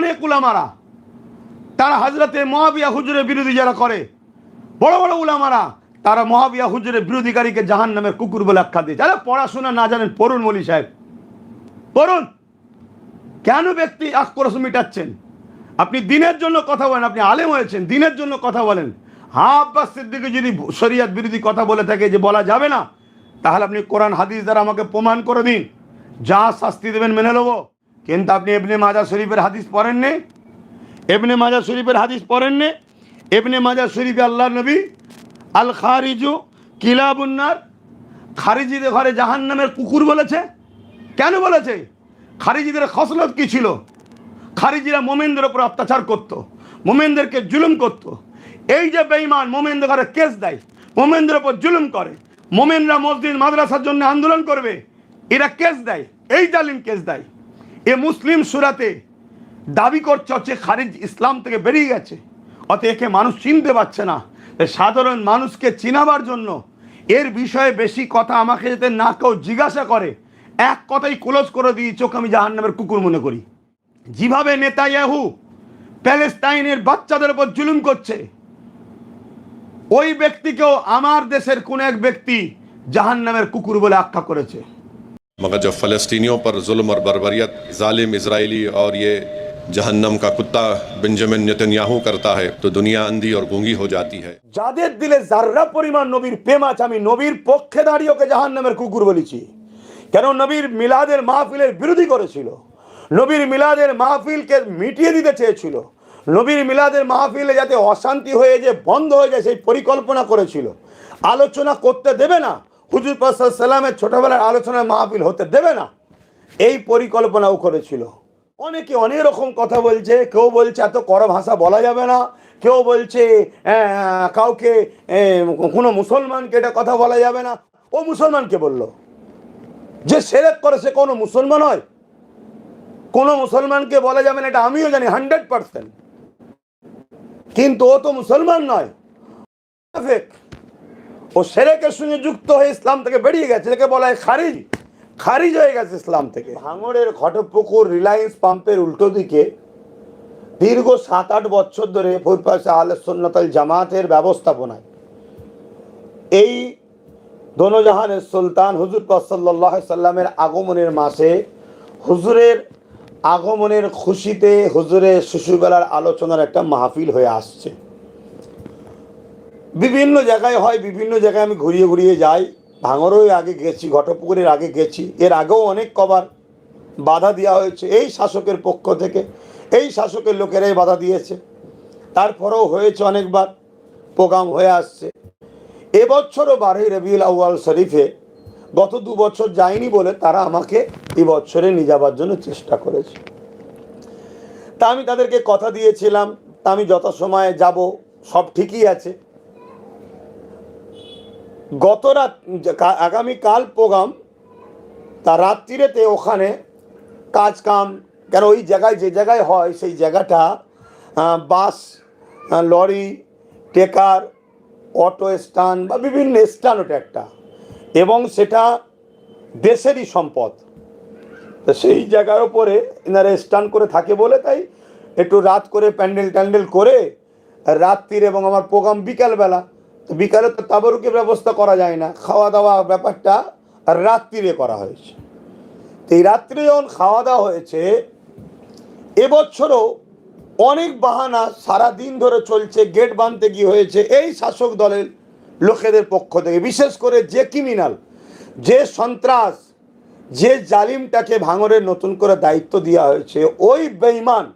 অনেক উলামারা তারা হযরতে মুআবিয়া হুজুরের বিরোধী যারা করে, বড় বড় উলামারা তারা মুআবিয়া হুজুরের বিরোধীকারীকে জাহান্নামের কুকুর বলে আখ্যা দিয়ে। যারা পড়াশোনা না জানেন পড়ুন, মৌলী সাহেব পড়ুন। কেন ব্যক্তি আক্রোশ মিটাচ্ছেন? আপনি দিনের জন্য কথা বলেন, আপনি আলেম হয়েছেন, দিনের জন্য কথা বলেন। আব্বাস সিদ্দিকী যদি শরিয়ত বিরোধী কথা বলে থাকে যে বলা যাবে না, তাহলে আপনি কোরআন হাদিস দ্বারা আমাকে প্রমাণ করে দিন, যা শাস্তি দেবেন মেনে নেবো। কিন্তু আপনি ইবনে মাজাহ শরীফের হাদিস পড়েননি, ইবনে মাজাহ শরীফের হাদিস পড়েননি। ইবনে মাজাহ শরীফে আল্লাহর নবী আল খারিজু কিলাবুন্নার, খারিজিদের ঘরে জাহান্নামের কুকুর বলেছে। কেন বলেছে? খারিজিদের খসলত কি ছিল? খারিজিরা মোমেনদের উপর অত্যাচার করত, মোমেনদেরকে জুলুম করত। এই যে বেঈমান মোমেনদের ঘরে কেস দেয়, মোমেনদের উপর জুলুম করে, মোমেনরা মসজিদ মাদ্রাসার জন্য আন্দোলন করবে, এরা কেস দেয়, এই জালিম কেস দেয়। এ মুসলিম সূরাতে দাবি করছে হচ্ছে খারিজ ইসলাম থেকে বেরিয়ে গেছে, অত একে মানুষ চিনতে পারছে না। সাধারণ মানুষকে চিনাবার জন্য এর বিষয়ে বেশি কথা আমাকে যাতে না কেউ জিজ্ঞাসা করে, এক কথাই ক্লোজ করে দিই, চোখ আমি জাহান্নামের কুকুর মনে করি। যেভাবে নেতানিয়াহু প্যালেস্টাইনের বাচ্চাদের উপর জুলুম করছে, ওই ব্যক্তিকেও আমার দেশের কোন এক ব্যক্তি জাহান্নামের কুকুর বলে আখ্যা করেছে। मगर जब फ़लस्तीनियों पर जुल्म और बर्बरियत जालिम इजरायली और ये जहन्नम का कुत्ता बेंजामिन नेतन्याहू करता है तो दुनिया अंधी और गूंगी हो जाती है। যাদের দিলে যাররা পরিমাণ নবীর প্রেম আছে, আমি নবীর পক্ষে দাঁড়িয়ে ওকে জাহান্নামের কুকুর বলেছি। কেন? নবীর মিলাদের মাহফিলের বিরোধী করেছিল, নবীর মিলাদের মাহফিলকে মিটিয়ে দিতে চেয়েছিল, নবীর মিলাদের মাহফিলে যাতে অশান্তি হয়ে যে বন্ধ হয়ে যায় সেই পরিকল্পনা করেছিল। আলোচনা করতে দেবে না, হুজুর পাক সাল্লাল্লাহু আলাইহি ওয়াসাল্লামের ছোটবেলার আলোচনার মাহফিল হতে দেবে না, এই পরিকল্পনাও করেছিল। অনেকে অনেক রকম কথা বলছে, কেউ বলছে এত কড়া ভাষা বলা যাবে না, কেউ বলছে কাউকে কোনো মুসলমানকে এটা কথা বলা যাবে না। ও মুসলমানকে বলল? যে শিরক করে সে কোনো মুসলমান হয়? কোনো মুসলমানকে বলা যাবে না এটা আমিও জানি 100%, কিন্তু ও তো মুসলমান নয়, ও শিরকের সঙ্গে যুক্ত হয়ে ইসলাম থেকে বেরিয়ে গেছে, এটাকে বলা হয় খারিজ, খারিজ হয়ে গেছে ইসলাম থেকে। ভাঙড়ের ঘটপুকুর রিলায়েন্স পাম্পের উল্টো দিকে দীর্ঘ 7-8 বছর ধরে ফুরফুরা আহলে সুন্নাত ওয়াল জামাতের ব্যবস্থাপনায় এই দোনোজাহানের সুলতান হুজুর পাক সাল্লাল্লাহু আলাইহি সাল্লামের আগমনের মাসে হুজুরের আগমনের খুশিতে হুজুরের শিশুবেলার আলোচনার একটা মাহফিল হয়ে আসছে। বিভিন্ন জায়গায় হয়, বিভিন্ন জায়গায় আমি ঘুরিয়ে ঘুরিয়ে যাই। ভাঙড়েও আগে গেছি, ঘটপুকুরের আগে গেছি, এর আগেও অনেক কবার বাধা দেওয়া হয়েছে এই শাসকের পক্ষ থেকে, এই শাসকের লোকেরাই বাধা দিয়েছে, তারপরেও হয়েছে অনেকবার, প্রোগ্রাম হয়ে আসছে। এবছরও 12 রবিউল আউয়াল শরীফে গত 2 বছর যায়নি বলে তারা আমাকে এই বছরে নিয়ে যাবার জন্য চেষ্টা করেছে। তা আমি তাদেরকে কথা দিয়েছিলাম, তা আমি যথাসময়ে যাব, সব ঠিকই আছে। গত রাত আগামীকাল প্রোগ্রাম, তা রাত্রিরেতে ওখানে কাজ কাম, কেন ওই জায়গায় যে জায়গায় হয় সেই জায়গাটা বাস, লরি, টেকার, অটো স্ট্যান্ড বা বিভিন্ন স্ট্যান্ড, ওটা একটা, এবং সেটা দেশেরই সম্পদ। তো সেই জায়গার ওপরে এনারা স্ট্যান্ড করে থাকে বলে তাই একটু রাত করে প্যান্ডেল ট্যান্ডেল করে রাত্রির, এবং আমার প্রোগ্রাম বিকালবেলা, তো বিকালে তো তাবারুকের ব্যবস্থা করা যায় না, খাওয়া দাওয়া ব্যাপারটা রাত্রিরে করা হয়েছে। তো এই রাত্রে যখন খাওয়া দাওয়া হয়েছে, এবছরও অনেক বাহানা সারাদিন ধরে চলছে, গেট বাঁধতে গিয়ে হয়েছে এই শাসক দলের লোকেদের পক্ষ থেকে। বিশেষ করে যে ক্রিমিনাল, যে সন্ত্রাস, যে জালিমটাকে ভাঙড়ের নতুন করে দায়িত্ব দেওয়া হয়েছে, ওই বেঈমান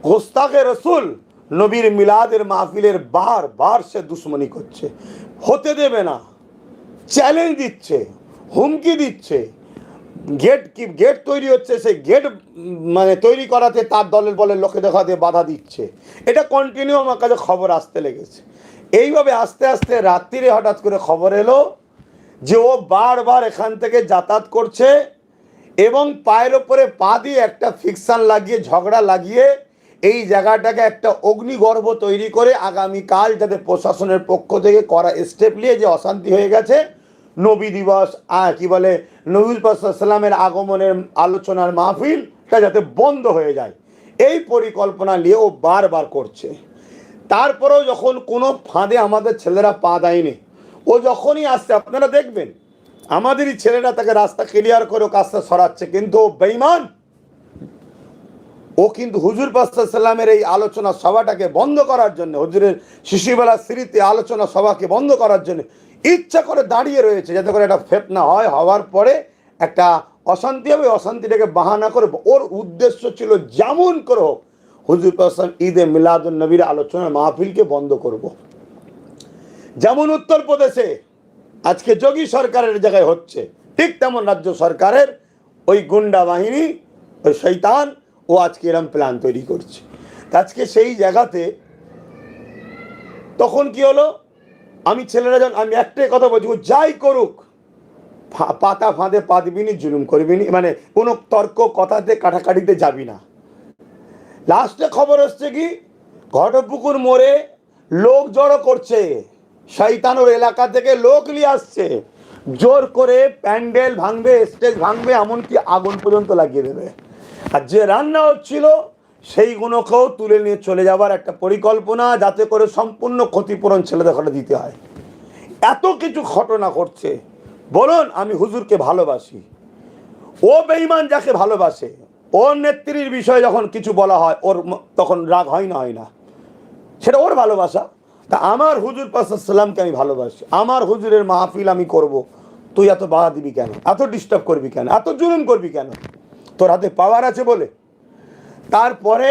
গোস্তাকে রসুল নবীর মিলাদের মাহফিলের বারবার সে দুশ্মনী করছে, হতে দেবে না, চ্যালেঞ্জ দিচ্ছে, হুমকি দিচ্ছে। গেট তৈরি হচ্ছে, সেই গেট মানে তৈরি করাতে তার দলের বলের লোকে দেখাতে বাধা দিচ্ছে। এটা কন্টিনিউ আমার কাছে খবর আসতে লেগেছে। এইভাবে আস্তে আস্তে রাত্রিরে হঠাৎ করে খবর এলো যে ও বারবার এখান থেকে যাতায়াত করছে, এবং পায়ের ওপরে পা দিয়ে একটা ফিকশন লাগিয়ে, ঝগড়া লাগিয়ে এই জায়গাটাকে একটা অগ্নিগর্ভ তৈরি করে আগামীকাল যাতে প্রশাসনের পক্ষ থেকে করা স্টেপ নিয়ে যে অশান্তি হয়ে গেছে, নবী দিবস কি বলে নবী পাক সাল্লাল্লাহু আলাইহি ওয়াসাল্লামের আগমনের আলোচনার মাহফিলটা যাতে বন্ধ হয়ে যায়, এই পরিকল্পনা নিয়ে ও বারবার করছে। তারপরেও যখন কোনো ফাঁদে আমাদের ছেলেরা পা দেয়নি, ও যখনই আসছে আপনারা দেখবেন আমাদেরই ছেলেরা তাকে রাস্তা ক্লিয়ার করে ও কাজটা সরাচ্ছে, কিন্তু ও বেঈমান। ও কিন্তু হুজুর পাক সাল্লাল্লাহু আলাইহি ওয়াসাল্লামের এই আলোচনা সভাটাকে বন্ধ করার জন্য, হুজুরের শিশুবেলা স্মৃতি আলোচনা সভাকে বন্ধ করার জন্য ইচ্ছা করে দাঁড়িয়ে রয়েছে, যাতে করে একটা ফিতনা হয়, হওয়ার পরে একটা অশান্তি হবে, অশান্তিটাকে বাহানা করে ওর উদ্দেশ্য ছিল যেমন করে হোক হুজুর পাক সাল্লাল্লাহু আলাইহি ওয়াসাল্লাম ঈদে মিলাদুন নবীর আলোচনার মাহফিলকে বন্ধ করব। যেমন উত্তরপ্রদেশে আজকে যোগী সরকারের জায়গায় হচ্ছে, ঠিক তেমন রাজ্য সরকারের ওই গুন্ডা বাহিনী, ওই শয়তান, ও আজকে এরম প্ল্যান তৈরি করছে। আজকে সেই জায়গাতে তখন কি হলো, আমি ছেলেরা যখন, আমি একটাই কথা বলছি, ও যাই করুক পাতা ফাঁদে পা দিবি নি, জুলুম করবি নি, মানে কোনো তর্ক কথাতে কাটাকাটিতে যাবি না। লাস্টে খবর হচ্ছে কি, ঘটপুকুর মোড়ে লোক জড়ো করছে, শয়তানোর এলাকা থেকে লোক নিয়ে আসছে, জোর করে প্যান্ডেল ভাঙবে, স্টেজ ভাঙবে, এমনকি আগুন পর্যন্ত লাগিয়ে দেবে। আর যে রান্না হচ্ছিল সেইগুলোকেও তুলে নিয়ে চলে যাবার একটা পরিকল্পনা, যাতে করে সম্পূর্ণ ক্ষতিপূরণ ছেলেদের ঘরে দিতে হয়। এত কিছু ঘটনা ঘটছে। বলুন, আমি হুজুরকে ভালোবাসি, ও বেঈমান যাকে ভালোবাসে, ওর নেত্রীর বিষয়ে যখন কিছু বলা হয় ওর তখন রাগ হয় না, হয় না, সেটা ওর ভালোবাসা। তা আমার হুজুর পাক সাল্লাল্লাহু আলাইহি ওয়াসাল্লামকে আমি ভালোবাসি, আমার হুজুরের মাহফিল আমি করব, তুই এত বাধা দিবি কেন, এত ডিস্টার্ব করবি কেন, এত জুলুম করবি কেন, তোর হাতে পাওয়ার আছে বলে। তারপরে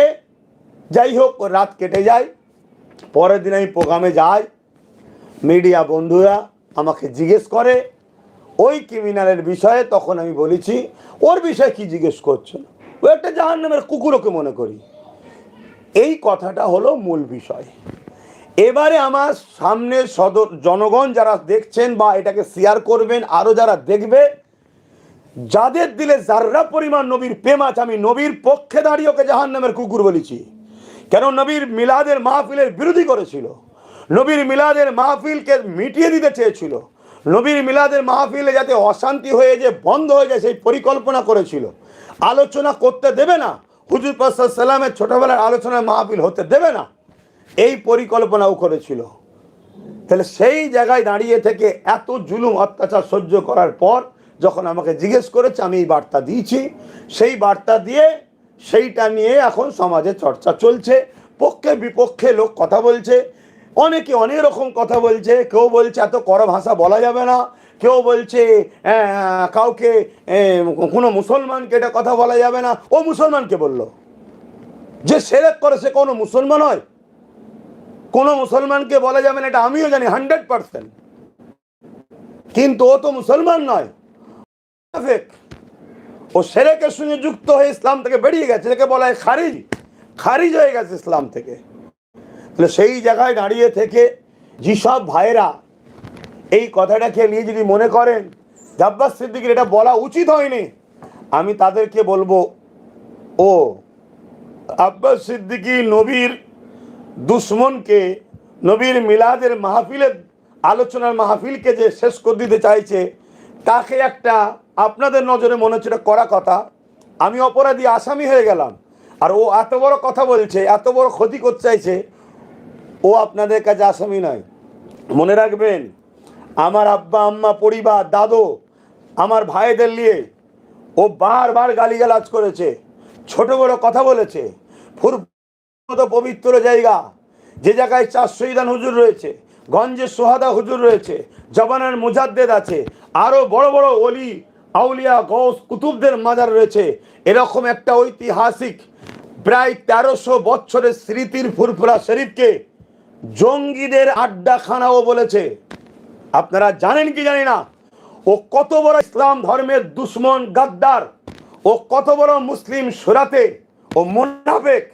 যাই হোক রাত কেটে যায়, পরের দিন আমি প্রোগ্রামে যাই, মিডিয়া বন্ধুরা আমাকে জিজ্ঞেস করে ওই ক্রিমিনালের বিষয়ে। তখন আমি বলেছি, ওর বিষয়ে কি জিজ্ঞেস করছেন, ও একটা জাহান্নামের কুকুরকে মনে করি। এই কথাটা হলো মূল বিষয়। এবারে আমার সামনে জনগণ যারা দেখছেন বা এটাকে শেয়ার করবেন, আরও যারা দেখবে, যাদের দিলে যার্রা পরিমাণ নবীর প্রেম আছে, আমি নবীর পক্ষে দাঁড়িয়ে ওকে জাহান্নামের কুকুর বলেছি। কেন নবীর মিলাদের মাহফিলের বিরোধী করেছিল, নবীর মিলাদের মাহফিলকে মিটিয়ে দিতে চেয়েছিল, নবীর মিলাদের মাহফিলে যাতে অশান্তি হয়ে যে বন্ধ হয়ে যায় সেই পরিকল্পনা করেছিল। আলোচনা করতে দেবে না, হুজুর পাক সাল্লাল্লাহু আলাইহি ওয়াসাল্লামের ছোটবেলার আলোচনার মাহফিল হতে দেবে না, এই পরিকল্পনাও করেছিল। তাহলে সেই জায়গায় দাঁড়িয়ে থেকে এত জুলুম অত্যাচার সহ্য করার পর যখন আমাকে জিজ্ঞেস করেছে, আমি এই বার্তা দিয়েছি, সেই বার্তা দিয়ে সেইটা নিয়ে এখন সমাজে চর্চা চলছে, পক্ষে বিপক্ষে লোক কথা বলছে, অনেকে অনেক রকম কথা বলছে। কেউ বলছে এত কড়া ভাষা বলা যাবে না, কেউ বলছে কাউকে কোনো মুসলমানকে এটা কথা বলা যাবে না। ও মুসলমানকে বলল, যে শিরক করে সে কোনো মুসলমান হয়? কোনো মুসলমানকে বলা যাবে না, এটা আমিও জানি 100%, কিন্তু ও তো মুসলমান নয়, ও শিরকের সঙ্গে যুক্ত হয়ে ইসলাম থেকে বেরিয়ে গেছে, এটাকে বলা হয় খারিজ হয়ে গেছে ইসলাম থেকে। তাহলে সেই জায়গায় দাঁড়িয়ে থেকে যেসব ভাইরা এই কথাটাকে নিয়ে যদি মনে করেন আব্বাস সিদ্দিকীর এটা বলা উচিত হয়নি, আমি তাদেরকে বলবো, ও আব্বাস সিদ্দিকী নবীর দুশ্মনকে, নবীর মিলাদের মাহফিলের আলোচনার মাহফিলকে যে শেষ করে দিতে চাইছে, তাকে একটা আপনাদের নজরে মনে হচ্ছে এটা করা কথা, আমি অপরাধী আসামি হয়ে গেলাম, আর ও এত বড় কথা বলছে, এত বড় ক্ষতি করতে চাইছে, ও আপনাদের কাছে আসামি নয়। মনে রাখবেন, আমার আব্বা আম্মা পরিবার দাদু আমার ভাইদের নিয়ে ও বারবার গালিগালাজ করেছে, ছোট বড় কথা বলেছে। মতো পবিত্র জায়গা, যে জায়গায় 4 শহীদান হুজুর রয়েছে, গঞ্জে সোহাদা হুজুর রয়েছে, জবানের মুজাদ্দেদ আছে, আরও বড় বড় ওলি আউলিয়া গৌস কুতুবদের মাজার রয়েছে, এরকম একটা ঐতিহাসিক প্রায় 1300 বছরের স্মৃতির ফুরফুরা শরীফকে জঙ্গিদের আড্ডাখানাও বলেছে। আপনারা জানেন কি জানি না, ও কত বড় ইসলাম ধর্মের দুশ্মন গাদ্দার, ও কত বড় মুসলিম সুরাতে ও মুনাফিক,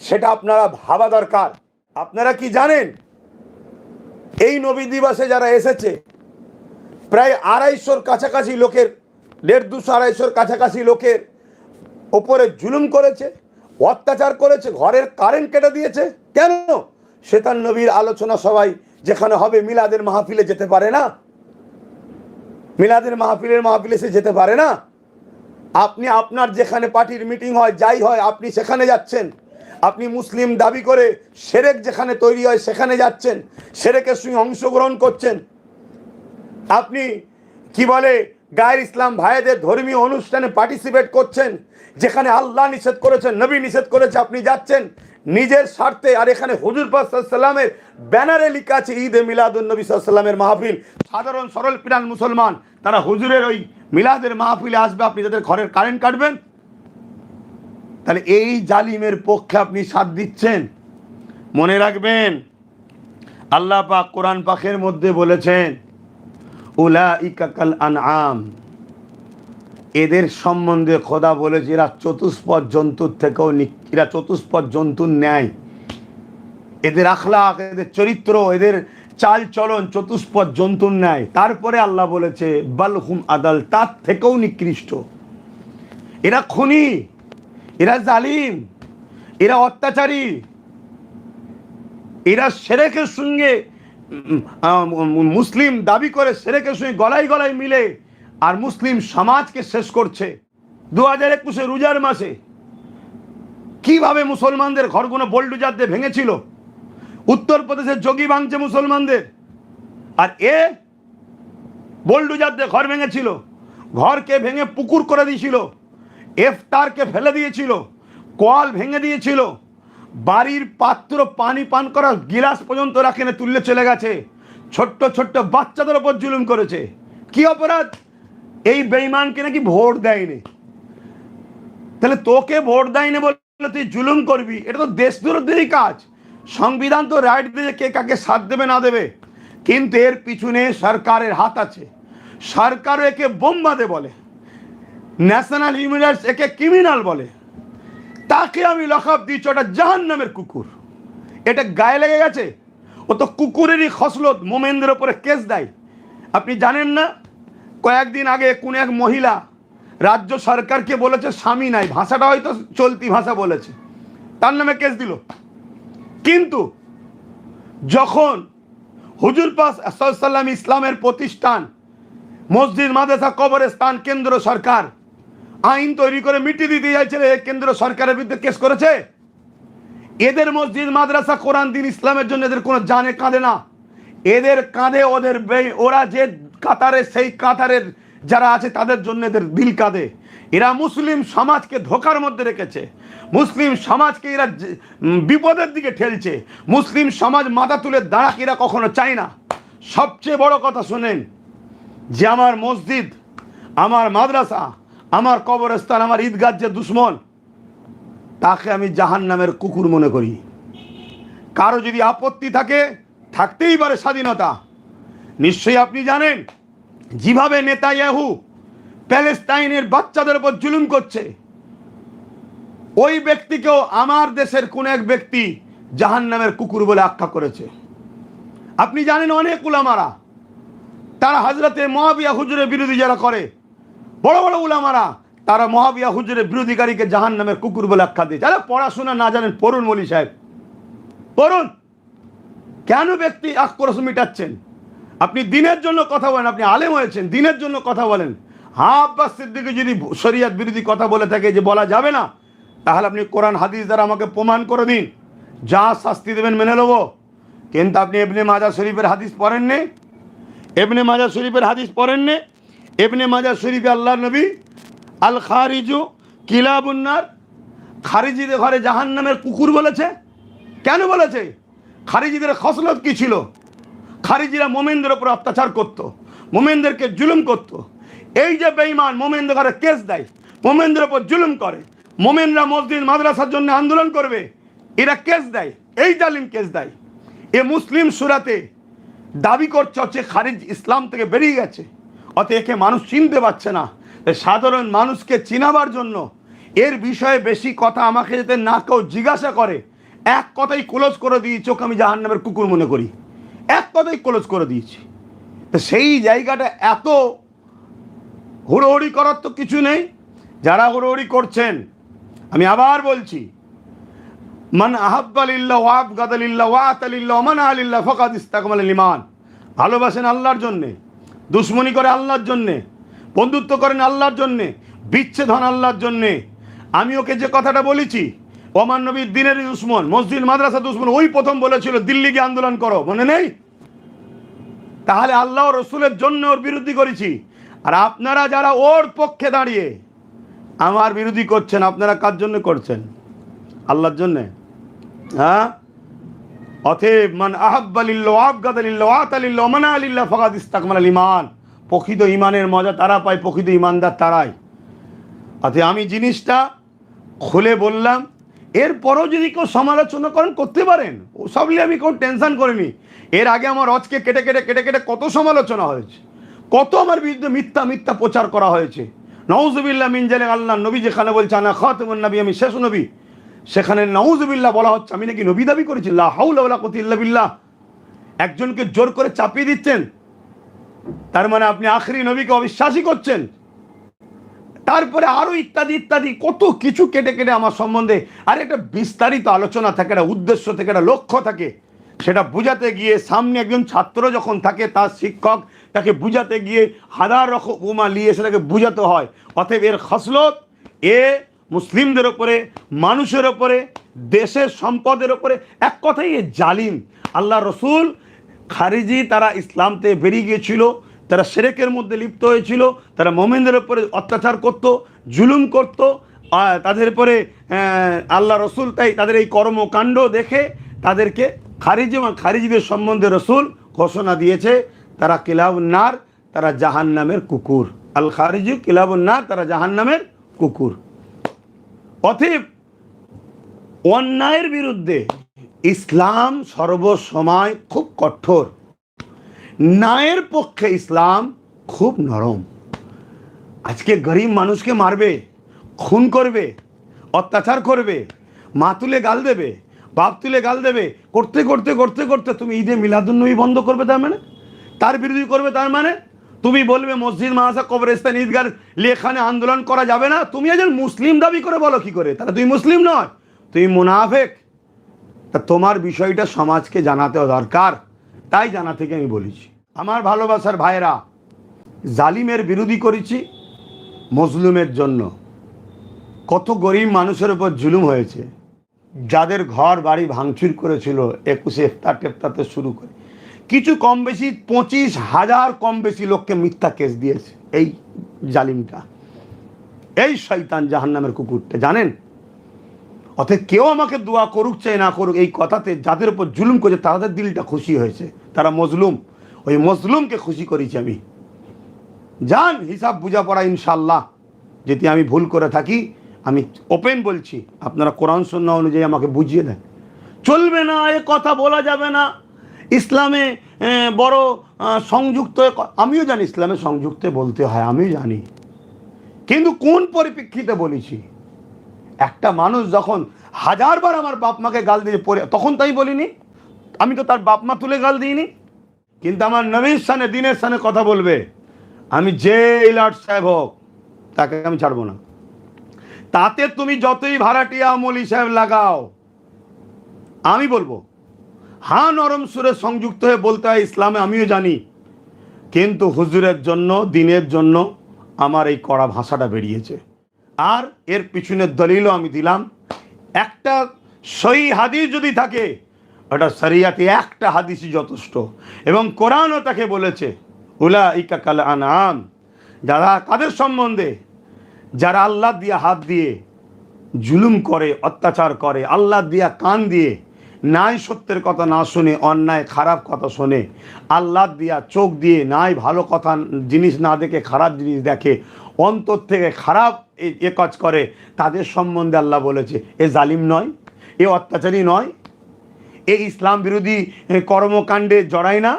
সেটা আপনারা ভাবা দরকার। আপনারা কি জানেন, এই নবী দিবসে যারা এসেছে প্রায় 250-র কাছাকাছি লোকের, 150-200-250-র কাছাকাছি লোকের ওপরে জুলুম করেছে, অত্যাচার করেছে, ঘরের কারেন্ট কেটে দিয়েছে। কেন? সে তার নবীর আলোচনা সবাই যেখানে হবে মিলাদের মাহফিলে যেতে পারে না, মিলাদের মাহফিলে সে যেতে পারে না। আপনি আপনার যেখানে পার্টির মিটিং হয় যাই হয় আপনি সেখানে যাচ্ছেন, আপনি মুসলিম দাবি করে সেরেক যেখানে তৈরি হয় সেখানে যাচ্ছেন, সেরেকের সঙ্গে অংশগ্রহণ করছেন। আপনি কি বলে গায়ের ইসলাম ভাইদের ধর্মীয় অনুষ্ঠানে পার্টিসিপেট করছেন, যেখানে আল্লাহ নিষেধ করেছেন, নবী নিষেধ করেছে, আপনি যাচ্ছেন নিজের স্বার্থে। আর এখানে হুজুর পাক সাল্লাল্লাহু আলাইহি ওয়াসাল্লামের ব্যানারে লেখা আছে ঈদে মিলাদুন নবী সাল্লাল্লাহু আলাইহি ওয়াসাল্লামের মাহফিল। সাধারণ সরল প্রাণ মুসলমান তারা হুজুরের ওই মিলাদের মাহফিলে আসবে, আপনি তাদের ঘরের কারেন্ট কাটবেন? তাহলে এই জালিমের পক্ষে আপনি সাথ দিচ্ছেন। মনে রাখবেন আল্লাহ পাক কোরআন পাকের মধ্যে বলেছেন উলাইকা কাল আনআম, এদের সম্বন্ধে খোদা বলেছে এরা চতুষ্পদ জন্তুর থেকেও এরা চতুষ্পদ জন্তুর ন্যায়। এদের আখলাক, এদের চরিত্র, এদের চাল চলন চতুষ্পদ জন্তুর ন্যায়। তারপরে আল্লাহ বলেছে বালহুম আদাল, তার থেকেও নিকৃষ্ট। এরা খুনি, এরা জালিম, এরা অত্যাচারী, এরা শিরকের সঙ্গে মুসলিম দাবি করে শিরকের সঙ্গে গলায় গলায় মিলে আর মুসলিম সমাজকে শেষ করছে। 2021 রোজার মাসে কিভাবে মুসলমানদের ঘরগুলো বোল্ডুজার দিয়ে ভেঙেছিল, উত্তরপ্রদেশের যোগী ভাঙছে মুসলমানদের, আর এ বোল্ডুজার দিয়ে ঘর ভেঙেছিল, ঘরকে ভেঙে পুকুর করে দিয়েছিল, ইফতারকে ফেলে দিয়েছিল, কল ভেঙে দিয়েছিল, বাড়ির পাত্র পানি পান করার গিলাস পর্যন্ত রাখেনে তুললে চলে গেছে, ছোট্ট ছোট্ট বাচ্চাদের ওপর জুলুম করেছে। কি অপরাধ? এই বেঈমানকে নাকি ভোট দেয়নি। তাহলে তোকে ভোট দেয়নি বলে তুই জুলুম করবি, এটা তো দেশদ্রোহেরই কাজ। সংবিধান তো রাইট দিয়ে কে কাকে সাথ দেবে না দেবে, কিন্তু এর পিছনে সরকারের হাত আছে। সরকার একে বোমবাদে বলে, ন্যাশনাল হিউম্যান রাইটস একে ক্রিমিনাল বলে। তাকে আমি লকব দিচ্ছি ওটা জাহান্নামের কুকুর। এটা গায়ে লেগে গেছে, ও তো কুকুরেরই খসলত, মোমেনদের ওপরে কেস দেয়। আপনি জানেন না, কয়েকদিন আগে কোন এক মহিলা রাজ্য সরকারকে বলেছে স্বামী নাই, ভাষাটা হয়তো চলতি ভাষা বলেছে, তার নামে কেস দিল। কিন্তু যখন হুজুর পাক সাল্লাল্লাহু আলাইহি ওয়াসাল্লাম ইসলামের প্রতিষ্ঠান, মসজিদ মাদ্রাসা কবরস্থান কেন্দ্র সরকার আইন তৈরি করে মিটিয়ে দিতে চাইছে, কেন্দ্র সরকারের বিরুদ্ধে কেস করেছে। এদের মসজিদ মাদ্রাসা কোরআন দিন ইসলামের জন্য এদের কোনো জানে কাঁদে না, এদের কাঁদে ওদের ওরা যে কাতারে, সেই কাতারের যারা আছে তাদের জন্য এদের দিল কাঁদে। এরা মুসলিম সমাজকে ধোকার মধ্যে রেখেছে, মুসলিম সমাজকে এরা বিপদের দিকে ঠেলছে। মুসলিম সমাজ মাথা তুলে দাঁড়াক এরা কখনো চায় না। সবচেয়ে বড় কথা শোনেন, যে আমার মসজিদ, আমার মাদ্রাসা, আমার কবরস্থান, আমার ঈদগাহ যে দুশ্মন, তাকে আমি জাহান্নামের কুকুর মনে করি। কারো যদি আপত্তি থাকে, থাকতেই পারে স্বাধীনতা। নিশ্চয়ই আপনি জানেন যেভাবে নেতানিয়াহু প্যালেস্টাইনের বাচ্চাদের উপর জুলুম করছে, ওই ব্যক্তিকেও আমার দেশের কোন এক ব্যক্তি জাহান্নামের কুকুর বলে আখ্যা করেছে। আপনি জানেন অনেক উলামারা, তারা হযরতে মুআবিয়া হুজুরের বিরোধী যারা করে, বড় বড় উলামারা, তারা মুআবিয়া হুজুরের বিরোধীকারীকে জাহান্নামের কুকুর বলে আখ্যা দিয়েছে। আরে পড়াশোনা না জানেন, পড়ুন মৌলী সাহেব, পড়ুন। কেন ব্যক্তি আক্রোশ মিটাচ্ছেন? আপনি দিনের জন্য কথা বলেন, আপনি আলেম হয়েছেন, দিনের জন্য কথা বলেন। হ্যাঁ, আব্বাস সিদ্দিকী যদি শরিয়ত বিরোধী কথা বলে থাকে যে বলা যাবে না, তাহলে আপনি কোরআন হাদিস দ্বারা আমাকে প্রমাণ করে দিন, যা শাস্তি দেবেন মেনে নেব। কিন্তু আপনি ইবনে মাজাহ শরীফের হাদিস পড়েননি, ইবনে মাজাহ শরীফের হাদিস পড়েননি। ইবনে মাজাহ শরীফে আল্লাহর নবী আল খারিজু কিলাবুন্নার, খারিজিদের ঘরে জাহান্নামের কুকুর বলেছে। কেন বলেছে? খারিজিদের খসলত কি ছিল? খারিজিরা মোমেনদের উপর অত্যাচার করত, মোমেনদেরকে জুলুম করত। এই যে বেঈমান মোমেনদের ঘরে কেস দেয়, মোমেনদের উপর জুলুম করে, মোমেনরা মসজিদ মাদ্রাসার জন্য আন্দোলন করবে, এরা কেস দেয়, এই জালিম কেস দেয়। এ মুসলিম সুরাতে দাবি করছে হচ্ছে খারিজ ইসলাম থেকে বেরিয়ে গেছে, অত একে মানুষ চিনতে পারছে না। সাধারণ মানুষকে চিনাবার জন্য এর বিষয়ে বেশি কথা আমাকে যাতে না কেউ জিজ্ঞাসা করে, এক কথাই ক্লোজ করে দিয়েছি, ওকে আমি জাহান্নামের কুকুর মনে করি, এক কথাই ক্লোজ করে দিয়েছি। তো সেই জায়গাটা এত হুড়োহুড়ি করার তো কিছু নেই। যারা হুড়োহুড়ি করছেন, আমি আবার বলছি, মান আহাব্বা লিল্লাহ ওয়া আবগাদা লিল্লাহ ওয়া আতা লিল্লাহ ওয়া মানা লিল্লাহ ফাকাদ ইসতাকমালাল ঈমান। ভালোবাসেন আল্লাহর জন্যে, দুশমনি করে আল্লাহর জন্যে, বন্ধুত্ব করেন আল্লাহর জন্যে, বিচ্ছেদন আল্লাহর জন্যে। আমি ওকে যে কথাটা বলেছি, ওমান নবীর দিনের দুশ্মন, মসজিদ মাদ্রাসা দুশ্মন, ওই প্রথম বলেছিল দিল্লি গিয়ে আন্দোলন করো, মনে নেই? তাহলে আল্লাহ রসুলের জন্য ওর বিরোধী করেছি। আর আপনারা যারা ওর পক্ষে দাঁড়িয়ে আমার বিরোধী করছেন, আপনারা কার জন্য করছেন? আল্লাহর জন্যে। হ্যাঁ, অতএব মান আহাব্বা লিল্লাহ আবগাদা লিল্লাহ আতা লিল্লাহ মানা লিল্লাহ ফাকাদ ইসতাকমালাল ঈমান। প্রকৃত ঈমানের মজা তারা পায়, প্রকৃত ঈমানদার তারাই। অতএব আমি জিনিসটা খুলে বললাম, এরপরও যদি কেউ সমালোচনা করেন করতে পারেন, ওসব নিয়ে আমি কোনো টেনশন করিনি। এর আগে আমার রজকে কেটে কেটে কেটে কেটে কত সমালোচনা হয়েছে, কত আমার বিরুদ্ধে মিথ্যা মিথ্যা প্রচার করা হয়েছে। নাউজুবিল্লাহ মিন জালিক। আল্লাহ নবী যেখানে বলছে আনা খাতামুন নবী, আমি শেষ নবী, সেখানে নাউজুবিল্লাহ বলা হচ্ছে আমি নাকি নবী দাবি করেছি। লা হাওলা ওয়ালা কুওয়াতা ইল্লা বিল্লাহ। একজনকে জোর করে চাপিয়ে দিচ্ছেন, তার মানে আপনি আখরি নবীকে অবিশ্বাসী করছেন। তারপরে আরো ইত্যাদি ইত্যাদি কত কিছু কেটে কেটে আমার সম্বন্ধে। আর একটা বিস্তারিত আলোচনা থাকে, একটা উদ্দেশ্য থাকে, একটা লক্ষ্য থাকে, সেটা বুঝাতে গিয়ে সামনে একজন ছাত্র যখন থাকে, তার শিক্ষক তাকে বুঝাতে গিয়ে হাজার রকম উপমা নিয়ে সেটাকে বুঝাতে হয়। অতএব এর খসলত এ মুসলিমদের ওপরে, মানুষের ওপরে, দেশের সম্পদের ওপরে, এক কথাই এ জালিম। আল্লাহ রসুল খারিজি তারা ইসলামতে বেরিয়ে গিয়েছিল, তারা শিরকের মধ্যে লিপ্ত হয়েছিল, তারা মোমেনদের উপরে অত্যাচার করত, জুলুম করত, তাদের উপরে আল্লাহ রসুল তাই তাদের এই কর্মকাণ্ড দেখে তাদেরকে খারিজি এবং খারিজিদের সম্বন্ধে রসুল ঘোষণা দিয়েছে তারা কিলাবুন্নার, তারা জাহান্নামের কুকুর। আল খারিজি কিলাবুন্নার, তারা জাহান্নামের কুকুর। অতএব অন্যায়ের বিরুদ্ধে ইসলাম সর্বসময় খুব কঠোর, ন্যায়ের পক্ষে ইসলাম খুব নরম। আজকে গরিব মানুষকে মারবে, খুন করবে, অত্যাচার করবে, মা তুলে গাল দেবে, বাপ তুলে গাল দেবে, করতে করতে করতে করতে তুমি ঈদে মিলাদুন্নবী বন্ধ করবে, তার মানে তার বিরোধী করবে, তার মানে তুমি বলবে মসজিদ মাদ্রাসা কবরস্থান ঈদগাহ এখানে আন্দোলন করা যাবে না। তুমি একজন মুসলিম দাবি করে বলো কি করে? তাহলে তুমি মুসলিম নয়, তুমি মুনাফেক। তা তোমার বিষয়টা সমাজকে জানাতে দরকার, তাই জানা থেকে আমি বলেছি। আমার ভালোবাসার ভাইরা, জালিমের বিরোধী করেছি মজলুমের জন্য। কত গরিব মানুষের উপর জুলুম হয়েছে, যাদের ঘর বাড়ি ভাঙচুর করেছিল 21 ইফতার টেফতারতে শুরু করে, কিছু কম বেশি 25,000 কম বেশি লোককে মিথ্যা কেস দিয়েছে এই জালিমটা, এই শয়তান জাহান্নামের কুকুরটা, জানেন? অতএব কেউ আমাকে দোয়া করুক চাই না করুক, এই কথাতে যাদের উপর জুলুম করেছে তাদের দিলটা খুশি হয়েছে, তারা মজলুম, ওই মজলুমকে খুশি করেছি আমি। যান হিসাব বুঝা পড়া ইনশাল্লাহ। যদি আমি ভুল করে থাকি আমি ওপেন বলছি, আপনারা কোরআন সুন্নাহ অনুযায়ী আমাকে বুঝিয়ে দেন। চলবে না, এ কথা বলা যাবে না, ইসলামে বড় সংযুক্ত, আমিও জানি ইসলামে সংযুক্ত বলতে হয়, আমিও জানি, কিন্তু কোন পরিপ্রেক্ষিতে বলেছি? একটা মানুষ যখন 1000বার আমার বাপ মাকে গাল দিয়ে পড়ে, তখন তাই বলিনি, আমি তো তার বাপ মা তুলে গাল দিইনি। কিন্তু আমার নবীর সানে, দিনের সানে কথা বলবে, আমি যে ইলাট সাহেব হোক তাকে আমি ছাড়বো না। তাতে তুমি যতই ভাড়াটিয়া মলি সাহেব লাগাও, আমি বলবো হ্যাঁ নরম সুরে সংযুক্ত হয়ে বলতে হয় ইসলামে, আমিও জানি, কিন্তু হুজুরের জন্য, দিনের জন্য আমার এই কড়া ভাষাটা বেরিয়েছে। আর এর পিছনের দলিলও আমি দিলাম। একটা সহি হাদিস যদি থাকে, ওটা শরিয়াতে একটা হাদিসই যথেষ্ট, এবং কোরআনও তাকে বলেছে উলাইকা কাল আনআম। যারা কাদের সম্বন্ধে? যারা আল্লাহ দিয়া হাত দিয়ে জুলুম করে, অত্যাচার করে, আল্লাহ দিয়া কান দিয়ে নাই সত্যের কথা না শুনে, অন্যায় খারাপ কথা শোনে, আল্লাহ দিয়া চোখ দিয়ে নাই ভালো কথা জিনিস না দেখে খারাপ জিনিস দেখে, অন্তর থেকে খারাপ এ কাজ করে, তাদের সম্বন্ধে আল্লাহ বলেছে এ জালিম নয়, এ অত্যাচারী নয়, এ ইসলাম বিরোধী কর্মকাণ্ডে জড়ায় না।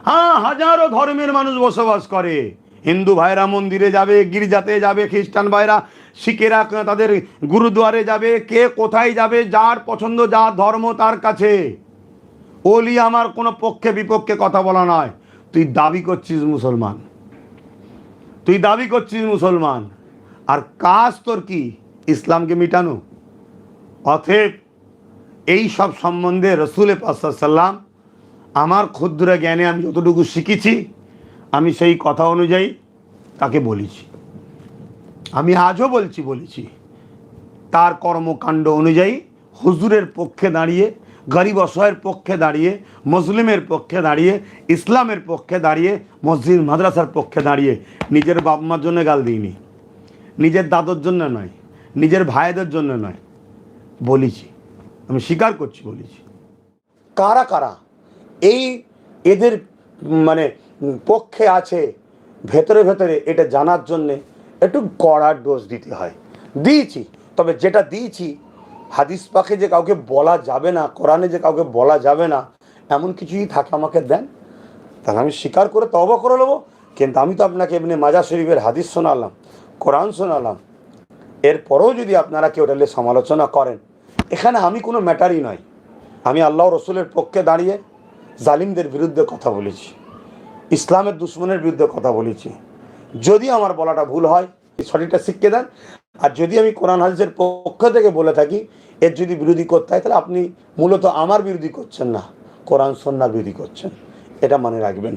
হ্যাঁ, হাজারো ধর্মের মানুষ বসবাস করে, হিন্দু ভাইরা মন্দিরে যাবে, গির্জাতে যাবে, খ্রিস্টান ভাইরা, শিখেরা তাদের গুরুদুয়ারে যাবে, কে কোথায় যাবে, যার পছন্দ, যার ধর্ম তার কাছে। ওলি আমার কোনো পক্ষে বিপক্ষে কথা বলা নয়। তুই দাবি করছিস মুসলমান, তুই দাবি করছিস মুসলমান, আর কাজ তোর কি? ইসলামকে মিটানো। অতএব এই সব সম্বন্ধে রসুল পাক সাল্লাল্লাহু আলাইহি ওয়াসাল্লাম, আমার ক্ষুদ্র জ্ঞানে আমি যতটুকু শিখেছি, আমি সেই কথা অনুযায়ী তাকে বলেছি। আমি আজও বলেছি তার কর্মকাণ্ড অনুযায়ী হুজুরের পক্ষে দাঁড়িয়ে, গরিব অসহায়ের পক্ষে দাঁড়িয়ে, মুসলিমের পক্ষে দাঁড়িয়ে, ইসলামের পক্ষে দাঁড়িয়ে, মসজিদ মাদ্রাসার পক্ষে দাঁড়িয়ে নিজের বাপ মার জন্য গাল দিইনি, নিজের দাদুর জন্য নয়, নিজের ভাইদের জন্য নয়, বলেছি, আমি স্বীকার করছি, বলেছি। কারা কারা এই এদের মানে পক্ষে আছে ভেতরে ভেতরে এটা জানার জন্যে একটু কড়া ডোজ দিতে হয়, দিয়েছি। তবে যেটা দিয়েছি হাদিস পাকে যে কাউকে বলা যাবে না, কোরআনে যে কাউকে বলা যাবে না, এমন কিছুই থাকে আমাকে দেন, তাহলে আমি স্বীকার করে তওবা করে নেবো। কিন্তু আমি তো আপনাকে এমনি মাজার শরীফের হাদিস শোনালাম, কোরআন শোনালাম, এরপরেও যদি আপনারা কেউ ওটা সমালোচনা করেন, এখানে আমি কোনো ম্যাটারই নয়। আমি আল্লাহ রসুলের পক্ষে দাঁড়িয়ে জালিমদের বিরুদ্ধে কথা বলেছি, ইসলামের দুশ্মনের বিরুদ্ধে কথা বলেছি। যদি আমার বলাটা ভুল হয় সঠিকটা শিখিয়ে দেন, আর যদি আমি কোরআন হাদিসের পক্ষ থেকে বলে থাকি এর যদি বিরোধী করতে হয়, তাহলে আপনি মূলত আমার বিরোধী করছেন না, কোরআন সুন্নাহর বিরোধী করছেন, এটা মনে রাখবেন।